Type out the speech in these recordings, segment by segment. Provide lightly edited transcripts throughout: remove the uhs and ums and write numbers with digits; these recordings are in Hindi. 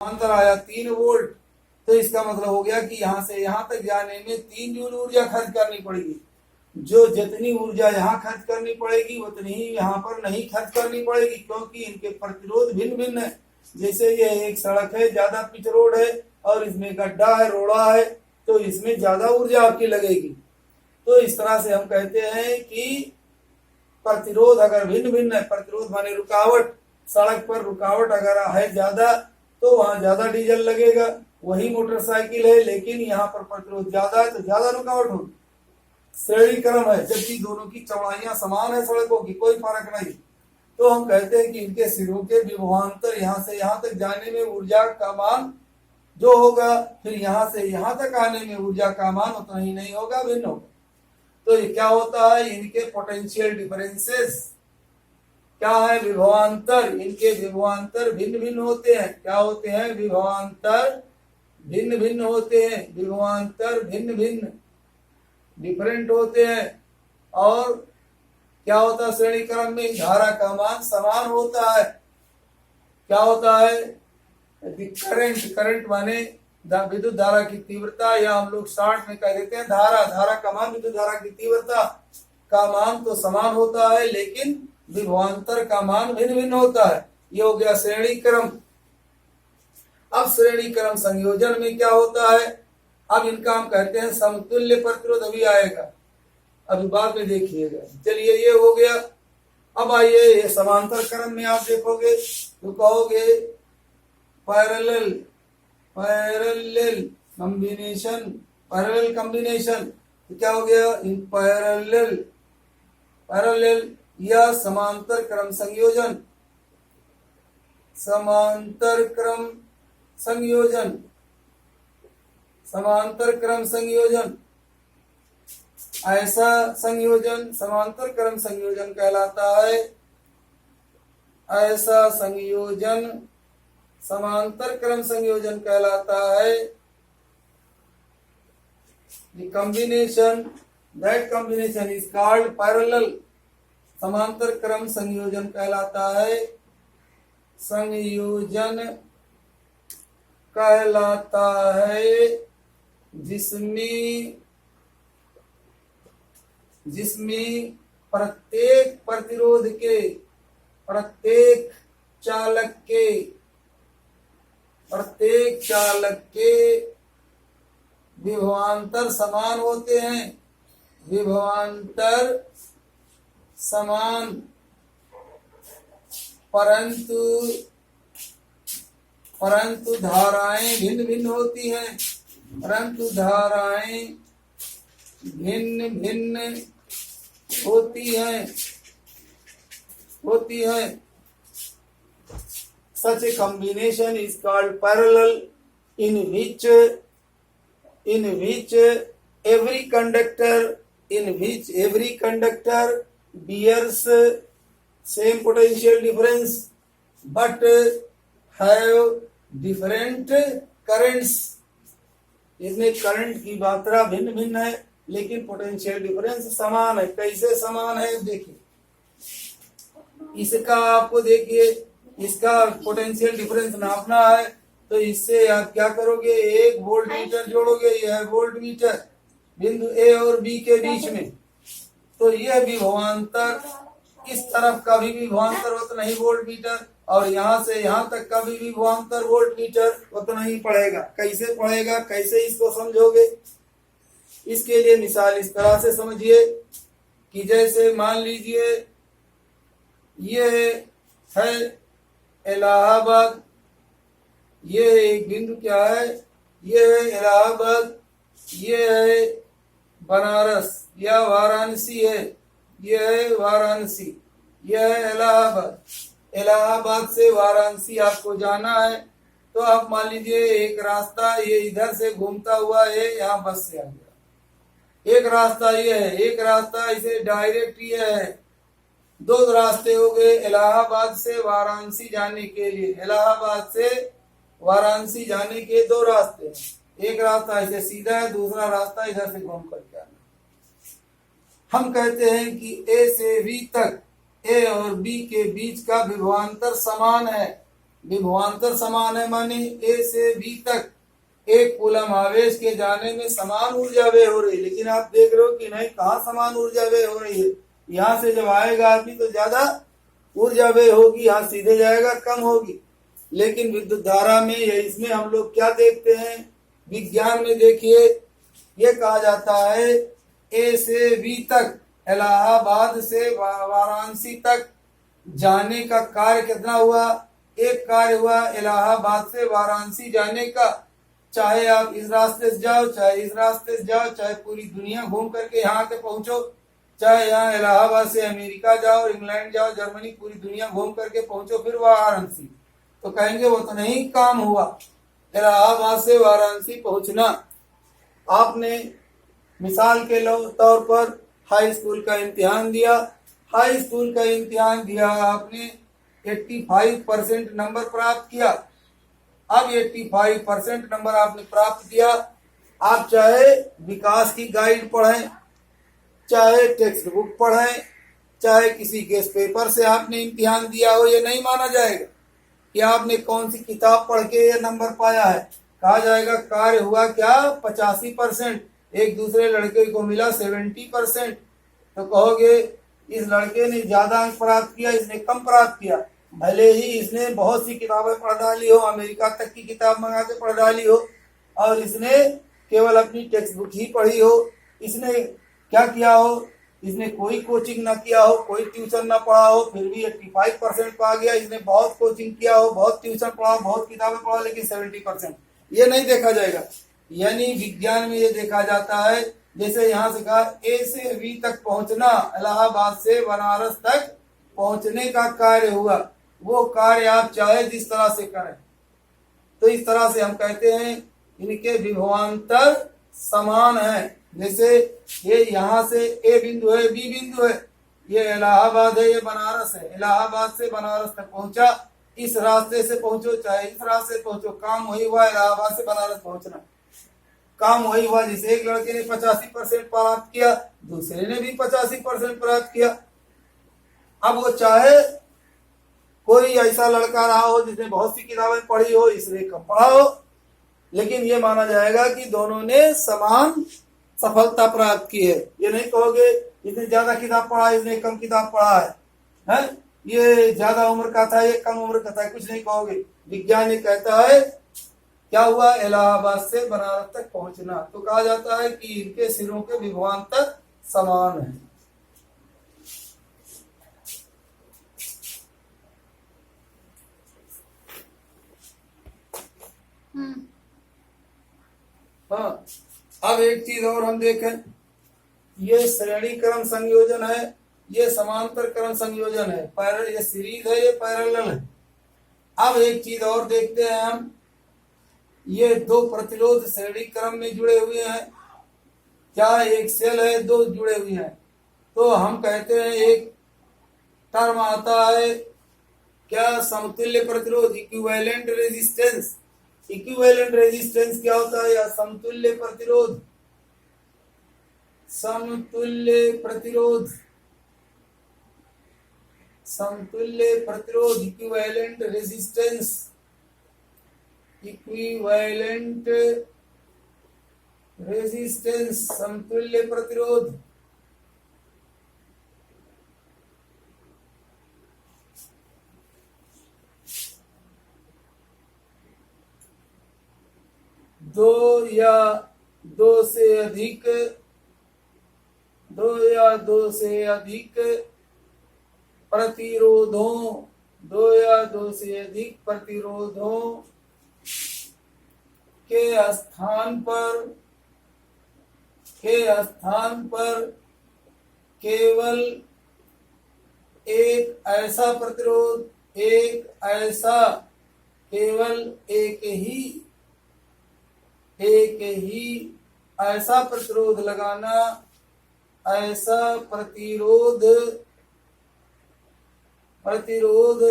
अंतर आया 3 वोल्ट, तो इसका मतलब हो गया कि यहाँ से यहाँ तक जाने में 3 जूल ऊर्जा खर्च करनी पड़ेगी। जो जितनी ऊर्जा यहाँ खर्च करनी पड़ेगी उतनी ही यहाँ पर नहीं खर्च करनी पड़ेगी, क्योंकि इनके प्रतिरोध भिन्न भिन्न है। जैसे ये एक सड़क है, ज्यादा पिच रोड है और इसमें गड्ढा है, रोड़ा है, तो इसमें ज्यादा ऊर्जा आपकी लगेगी। तो इस तरह से हम कहते हैं कि प्रतिरोध अगर भिन्न भिन्न है, प्रतिरोध माने रुकावट, सड़क पर रुकावट अगर है ज्यादा तो वहां ज्यादा डीजल लगेगा। वही मोटरसाइकिल है लेकिन यहाँ पर प्रतिरोध ज्यादा है तो ज्यादा रुकावट होगी। श्रेणी क्रम है, जबकि दोनों की चौड़ाइयां समान है सड़कों की, कोई फर्क नहीं, तो हम कहते हैं कि इनके सिरों के विभवांतर यहाँ से यहाँ तक जाने में ऊर्जा का मान जो होगा, फिर यहाँ से यहाँ तक आने में ऊर्जा का मान उतना ही नहीं होगा, भिन्न होगा। तो ये क्या होता है, इनके पोटेंशियल डिफरेंसेस क्या है, विभवांतर। इनके विभवांतर भिन्न भिन्न होते हैं। क्या होते हैं, विभवांतर भिन्न भिन्न होते हैं, विभवांतर भिन्न भिन्न डिफरेंट होते हैं। और क्या होता है, श्रेणी क्रम में धारा का मान समान होता है। क्या होता है, करंट माने विद्युत धारा की तीव्रता, या हम लोग शॉर्ट में कह देते हैं धारा का मान विद्युत धारा की तीव्रता का मान तो समान होता है, लेकिन विभवांतर का मान भिन्न भिन्न होता है। ये हो गया श्रेणी क्रम। अब श्रेणी क्रम संयोजन में क्या होता है, अब इनका हम कहते हैं समतुल्य प्रतिरोध। अभी आएगा, अभी बाद में देखिएगा। चलिए ये हो गया। अब आइए ये समांतर क्रम में आप देखोगे तो कहोगे पैरेलल कॉम्बिनेशन। तो क्या हो गया, इन पैरेलल या समांतर क्रम संयोजन। समांतर क्रम संयोजन ऐसा संयोजन समांतर क्रम संयोजन कहलाता है। ऐसा संयोजन समांतर क्रम संयोजन कहलाता है। The that combination is called parallel। समांतर क्रम संयोजन कहलाता है। संयोजन कहलाता है जिसमें प्रत्येक प्रतिरोध के, प्रत्येक चालक के विभवांतर समान होते हैं। विभवांतर समान, परंतु धाराएं भिन्न भिन्न होती हैं। परंतु धाराएं भिन्न भिन्न होती हैं। Such a combination is called parallel, in which every conductor bears same potential difference but have different currents। इसमें करंट की मात्रा भिन्न भिन्न है लेकिन पोटेंशियल डिफरेंस समान है। कैसे समान है देखिए, इसका आपको देखिए, इसका पोटेंशियल डिफरेंस नापना है तो इससे आप क्या करोगे, एक वोल्ट मीटर जोड़ोगे, यह है वोल्ट मीटर बिंदु ए और बी के बीच में। तो यह विभवांतर, इस तरफ का भी विभवांतर उतना ही वोल्ट मीटर, और यहाँ से यहाँ तक का भी विभवांतर वोल्ट मीटर उतना ही पड़ेगा। कैसे पड़ेगा, कैसे इसको समझोगे, इसके लिए मिसाल इस तरह से समझिए कि जैसे मान लीजिए ये है इलाहाबाद, ये एक बिंदु क्या है, ये है इलाहाबाद, ये है बनारस या वाराणसी है, ये है वाराणसी, ये है इलाहाबाद। इलाहाबाद से वाराणसी आपको जाना है तो आप मान लीजिए एक रास्ता ये इधर से घूमता हुआ है, यहाँ बस से आ गया। एक रास्ता ये है, एक रास्ता इसे डायरेक्ट ये है। दो रास्ते हो गए इलाहाबाद से वाराणसी जाने के लिए। इलाहाबाद से वाराणसी जाने के दो रास्ते हैं, एक रास्ता ऐसे सीधा है, दूसरा रास्ता इधर से घूम करके आना। हम कहते हैं कि ए से बी तक, ए और बी के बीच का विभवांतर समान है, विभवांतर समान है, माने ए से बी तक एक कूलम आवेश के जाने में समान ऊर्जा व्यय हो रही है। लेकिन आप देख रहे हो कि नहीं, कहाँ समान ऊर्जा व्यय हो रही है। यहाँ से जब आएगा आदमी तो ज्यादा ऊर्जा व्यय होगी, यहाँ सीधे जाएगा कम होगी। लेकिन विद्युत धारा में या इसमें हम लोग क्या देखते हैं, विज्ञान में देखिए, ये कहा जाता है ए से बी तक, इलाहाबाद से वाराणसी तक जाने का कार्य कितना हुआ, एक कार्य हुआ इलाहाबाद से वाराणसी जाने का। चाहे आप इस रास्ते से जाओ, चाहे इस रास्ते से जाओ, चाहे पूरी दुनिया घूम करके यहाँ के पहुंचो, चाहे यहाँ इलाहाबाद से अमेरिका जाओ, इंग्लैंड जाओ, जर्मनी, पूरी दुनिया घूम करके पहुंचो फिर वाराणसी, तो कहेंगे वो तो नहीं काम हुआ। इलाहाबाद से वाराणसी पहुंचना, आपने मिसाल के तौर पर हाई स्कूल का इम्तिहान दिया, हाई स्कूल का इम्तिहान दिया आपने, 85% नंबर प्राप्त किया। अब 85% नंबर आपने प्राप्त किया, आप चाहे विकास की गाइड पढ़ें, चाहे टेक्स्ट बुक पढ़ें, चाहे किसी गेस्ट पेपर से आपने इम्तिहान दिया हो, ये नहीं माना जाएगा कि आपने कौन सी किताब पढ़ के ये नंबर पाया है। कहा जाएगा कार्य हुआ क्या 85%, एक दूसरे लड़के को मिला 70%, तो कहोगे इस लड़के ने ज्यादा अंक प्राप्त किया, इसने कम प्राप्त किया। भले ही इसने बहुत सी किताबें पढ़ डाली हो, अमेरिका तक की किताब मंगा के पढ़ डाली हो, और इसने केवल अपनी टेक्स्ट बुक ही पढ़ी हो, इसने क्या किया हो, इसने कोई कोचिंग ना किया हो, कोई ट्यूशन ना पढ़ा हो, फिर भी 85% पा गया। इसने बहुत कोचिंग किया हो, बहुत ट्यूशन पढ़ा, बहुत किताबें पढ़ा, लेकिन 70%, ये नहीं देखा जाएगा। यानी विज्ञान में ये देखा जाता है, जैसे यहाँ से कहा ए से बी तक पहुंचना, इलाहाबाद से बनारस तक पहुंचने का कार्य हुआ, वो कार्य आप चाहे जिस तरह से करें, तो इस तरह से हम कहते हैं इनके विभवांतर समान है। जैसे ये यहाँ से ए बिंदु है, बी बिंदु है, ये इलाहाबाद है, ये बनारस है, इलाहाबाद से बनारस तक पहुंचा, इस रास्ते से पहुंचो चाहे इस रास्ते से पहुंचो, काम वही हुआ, इलाहाबाद से बनारस पहुंचना काम वही हुआ। जैसे एक लड़के ने 85% प्राप्त किया, दूसरे ने भी 85% प्राप्त किया। अब वो चाहे कोई ऐसा लड़का रहा हो जिसने बहुत सी किताबें पढ़ी हो, इसने कम पढ़ा हो, लेकिन ये माना जाएगा कि दोनों ने समान सफलता प्राप्त की है। ये नहीं कहोगे इसने ज्यादा किताब पढ़ा, इसने कम किताब पढ़ा है, ये ज्यादा उम्र का था, ये कम उम्र का था, कुछ नहीं कहोगे। विज्ञान ये कहता है क्या हुआ, इलाहाबाद से बनारस तक पहुंचना, तो कहा जाता है कि इनके सिरों के विभवांतर समान है। हाँ, अब एक चीज और हम देखें, ये श्रेणी क्रम संयोजन है, ये समांतर क्रम संयोजन है, पैरेलल, ये सीरीज है, ये पैरेलल है। अब एक चीज और देखते हैं हम, ये दो प्रतिरोध श्रेणी क्रम में जुड़े हुए हैं, क्या एक सेल है, दो जुड़े हुए हैं, तो हम कहते हैं एक टर्म आता है क्या, समतुल्य प्रतिरोध, इक्विवेलेंट रेजिस्टेंस। इक्विवेलेंट रेजिस्टेंस क्या होता है, या समतुल्य प्रतिरोध, समतुल्य प्रतिरोध, समतुल्य प्रतिरोध, इक्विवेलेंट रेजिस्टेंस, इक्विवेलेंट रेजिस्टेंस, समतुल्य प्रतिरोध। दो या दो से अधिक प्रतिरोधों, दो या दो से अधिक प्रतिरोधों के स्थान पर केवल एक ऐसा प्रतिरोध, केवल एक ही ऐसा प्रतिरोध लगाना, ऐसा प्रतिरोध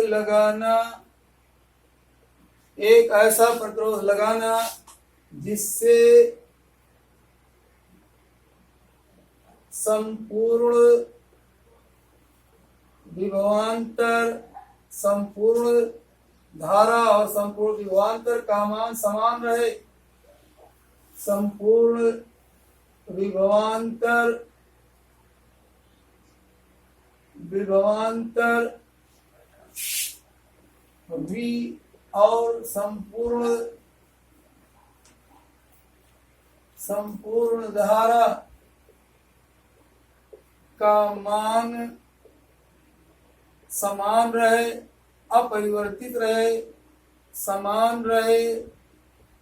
लगाना, एक ऐसा प्रतिरोध लगाना जिससे संपूर्ण धारा और संपूर्ण विभवांतर का मान समान रहे। संपूर्ण विभवांतर V और संपूर्ण धारा का मान समान रहे, अपरिवर्तित रहे, समान रहे,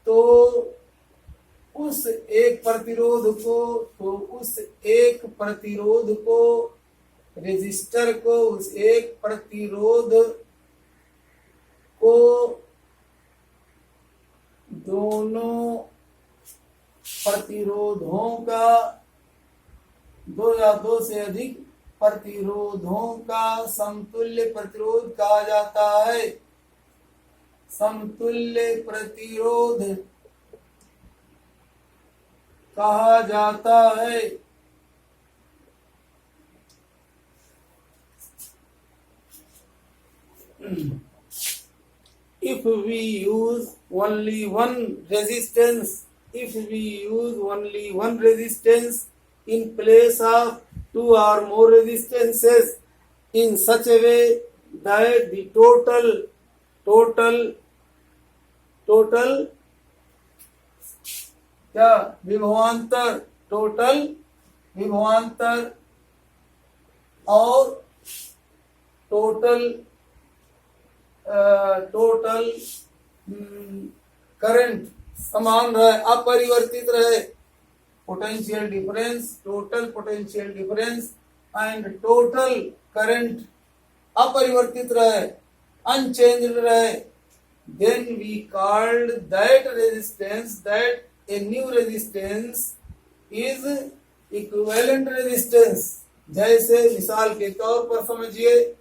तो उस एक प्रतिरोध को रेजिस्टर को उस एक प्रतिरोध को दोनों प्रतिरोधों का, दो या दो से अधिक प्रतिरोधों का समतुल्य प्रतिरोध कहा जाता है। समतुल्य प्रतिरोध कहा जाता है। If we use only one resistance in place of two or more resistances in such a way that the total क्या विभवांतर और टोटल करंट समान रहे, अपरिवर्तित रहे। Potential difference, total potential difference and total current अपरिवर्तित रहे, अनचेंज्ड रहे, then we called that resistance that a new resistance is equivalent resistance। जैसे मिसाल के तौर पर समझिए,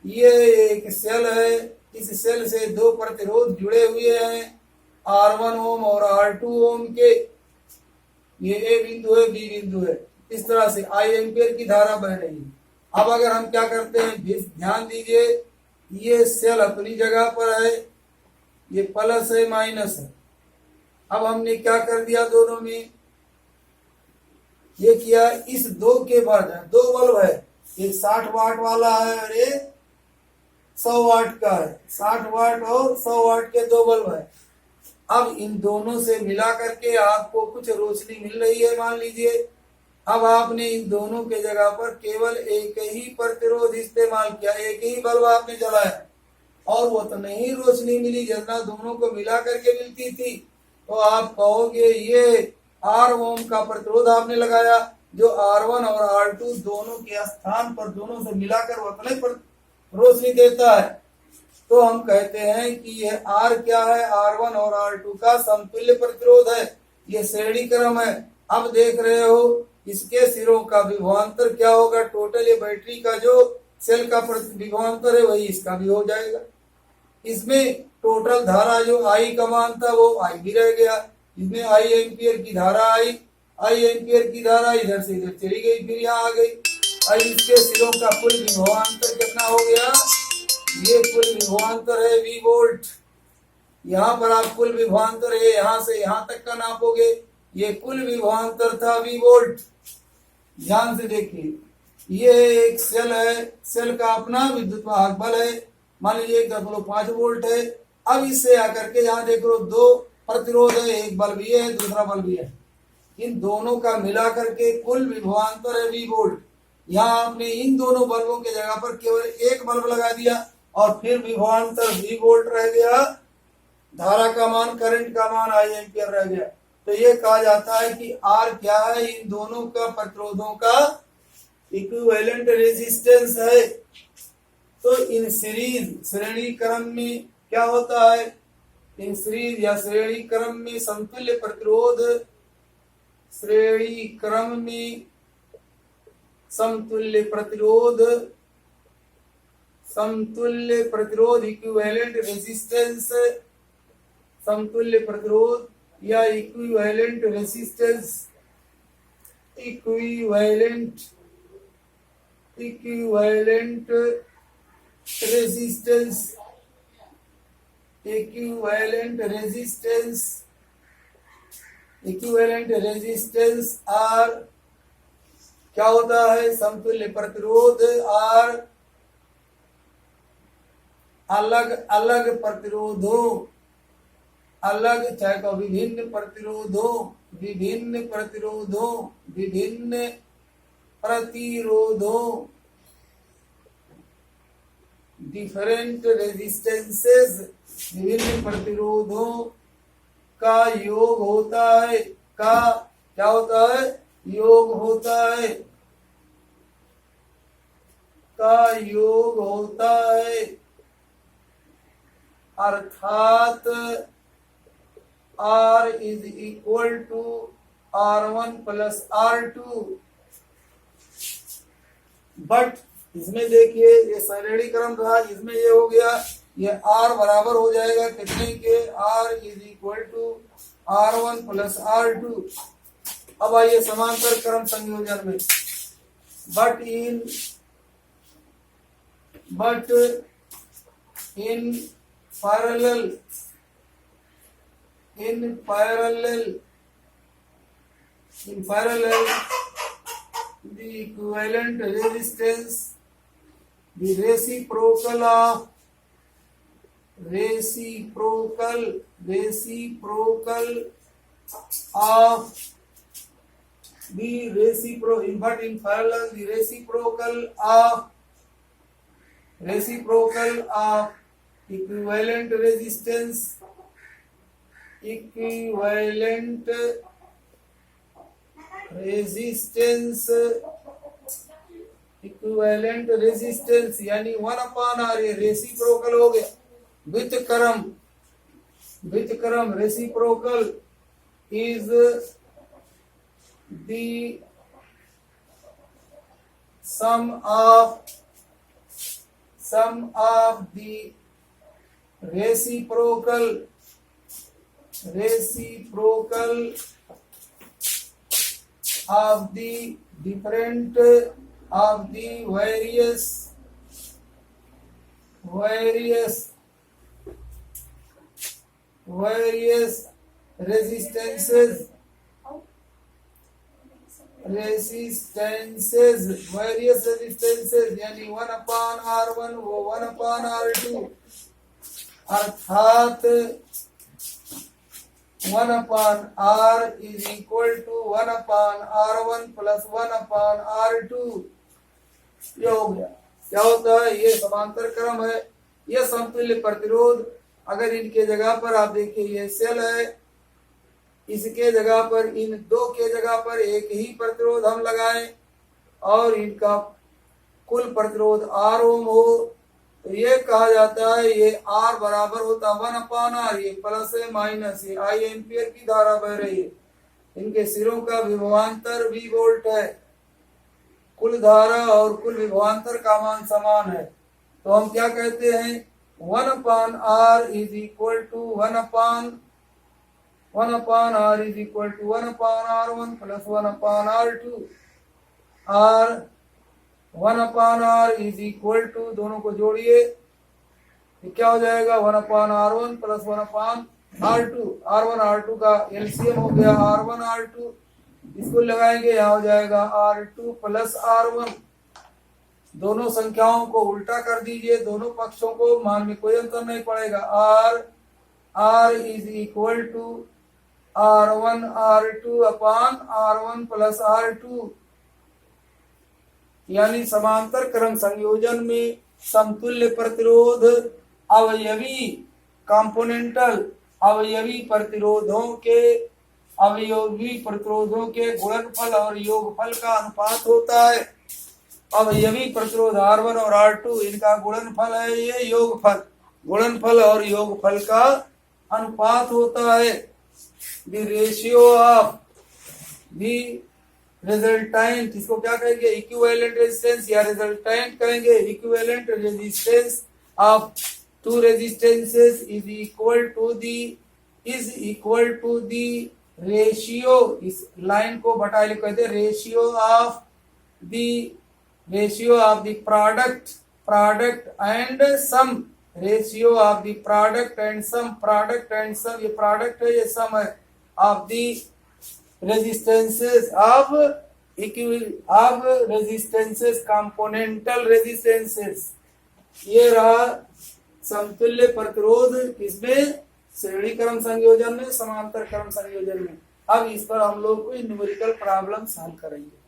ये एक सेल है, इस सेल से दो प्रतिरोध जुड़े हुए हैं, R1 ओम और R2 ओम के। ये A बिंदु है, B बिंदु है, इस तरह से I एम्पियर की धारा बह रही है। अब अगर हम क्या करते हैं, ध्यान दीजिए, ये सेल अपनी जगह पर है, ये प्लस है माइनस है। अब हमने क्या कर दिया, दोनों में ये किया, इस दो के बाद दो बल्ब है, एक 60 वाट वाला है और एक 100 वाट का है। 60 वाट और 100 वाट के दो बल्ब है। अब इन दोनों से मिला करके आपको कुछ रोशनी मिल रही है, मान लीजिए। अब आपने इन दोनों के जगह पर केवल एक ही प्रतिरोध इस्तेमाल किया, एक ही बल्ब आपने जलाया और वो तो नहीं रोशनी मिली जितना दोनों को मिला करके मिलती थी। तो आप कहोगे ये R ओम का प्रतिरोध आपने लगाया, जो R1 और R2 दोनों के स्थान पर दोनों से मिलाकर उतना ही रोशनी देता है। तो हम कहते हैं कि यह R क्या है, R1 और R2 का समतुल्य प्रतिरोध है, ये श्रेणी क्रम है। अब देख रहे हो, इसके सिरों का विभवांतर क्या होगा, टोटल ये बैटरी का जो सेल का विभवांतर है वही इसका भी हो जाएगा। इसमें टोटल धारा जो I का मान था वो I भी रह गया, इसमें I एम्पियर की धारा I एम्पियर की धारा इधर से इधर चली गई, फिर यहाँ आ गई। अब इसके सिरों का कुल विभवांतर कितना हो गया, ये कुल विभवांतर है V वोल्ट। यहाँ पर आप कुल विभवांतर है, यहाँ से यहाँ तक का नापोगे, ये कुल विभवांतर था V वोल्ट। ध्यान से देखिए, ये एक सेल है, सेल का अपना विद्युत वाहक बल है, मान लीजिए 1.5 वोल्ट है। अब इससे आकर के यहाँ देख लो, दो प्रतिरोध है, एक बल्ब ये है, दूसरा बल्ब ये है, इन दोनों का मिला करके कुल विभवांतर है V वोल्ट। यहाँ आपने इन दोनों बल्बों के जगह पर केवल एक बल्ब लगा दिया और फिर विभवांतर V वोल्ट रह गया, धारा का मान, करंट का मान I एम्पियर रह गया। तो ये कहा जाता है कि R क्या है, इन दोनों का प्रतिरोधों का इक्विवेलेंट रेजिस्टेंस है। तो इन सीरीज श्रेणी क्रम में क्या होता है, इन सीरीज या श्रेणी क्रम में समतुल्य प्रतिरोध, श्रेणी क्रम में समतुल्य प्रतिरोध इक्विवेलेंट रेजिस्टेंस, समतुल्य प्रतिरोध या equivalent resistance, equivalent resistance equivalent resistance R क्या होता है, समतुल्य प्रतिरोध आर अलग अलग प्रतिरोधों, अलग चाहे तो विभिन्न प्रतिरोधों डिफरेंट रेजिस्टेंसेस, विभिन्न प्रतिरोधों का योग होता है, का क्या होता है, योग होता है, का योग होता है, अर्थात R is equal to R1 plus R2। But इसमें देखिए ये सरलीकरण रहा, इसमें ये हो गया, ये R बराबर हो जाएगा कितने के, R is equal to R1 plus R2। अब आइए समांतर क्रम संयोजन में, but in parallel the equivalent resistance, the reciprocal of equivalent resistance यानी 1/R, ये रेसिप्रोकल हो गया, व्युत्क्रम reciprocal is the sum of the reciprocal of the different of the various resistances यानी 1/R1 वो 1/R2, अर्थात 1/R is equal to 1/R1 plus 1/R2। ये हो गया, क्या होता है, ये समांतर क्रम है, ये समतुल्य प्रतिरोध। अगर इनके जगह पर आप देखिए ये सेल है, इसके जगह पर, इन दो के जगह पर एक ही प्रतिरोध हम लगाएं और इनका कुल प्रतिरोध R ओम हो, तो ये कहा जाता है ये R बराबर होता 1/R, ये प्लस है माइनस, ये I एम्पियर की धारा बह रही है, इनके सिरों का विभवांतर V वोल्ट है, कुल धारा और कुल विभवांतर का मान समान है, तो हम क्या कहते हैं, 1/R is equal to 1/R is equal to 1/R1 plus 1/R2, और 1/R is equal to, दोनों को जोड़िए तो क्या हो जाएगा, 1/R1 plus 1/R2, R1 R2 का एलसीएम हो गया R1 R2, इसको लगाएंगे, यहाँ हो जाएगा R2 plus R1। दोनों संख्याओं को उल्टा कर दीजिए, दोनों पक्षों को, मान में कोई अंतर नहीं पड़ेगा, R is equal to R1 R2 upon R1 plus R2। यानी समांतर क्रम संयोजन में समतुल्य प्रतिरोध अवयवी कंपोनेंटल अवयवी प्रतिरोधों के गुणनफल और योगफल का अनुपात होता है। अवयवी प्रतिरोध R1 और R2 इनका गुणनफल है, ये योगफल, गुणनफल और योगफल का अनुपात होता है। The ratio of the resultant, इसको क्या कहेंगे, इक्विवेलेंट रेजिस्टेंस या रिजल्टेंट कहेंगे। Equivalent resistance of two resistances is equal to the ratio, इस लाइन को बटा लिख कहते हैं, ratio of the product and sum ratio of the product and sum, product and sum, ये प्रोडक्ट है ये सम है, of the resistances of resistances, componental resistances, ये रहा समतुल्य प्रतिरोध किसमें, श्रेणी क्रम संयोजन में, समांतर क्रम संयोजन में। अब इस पर हम लोग कोई न्यूमेरिकल प्रॉब्लम सॉल्व करेंगे।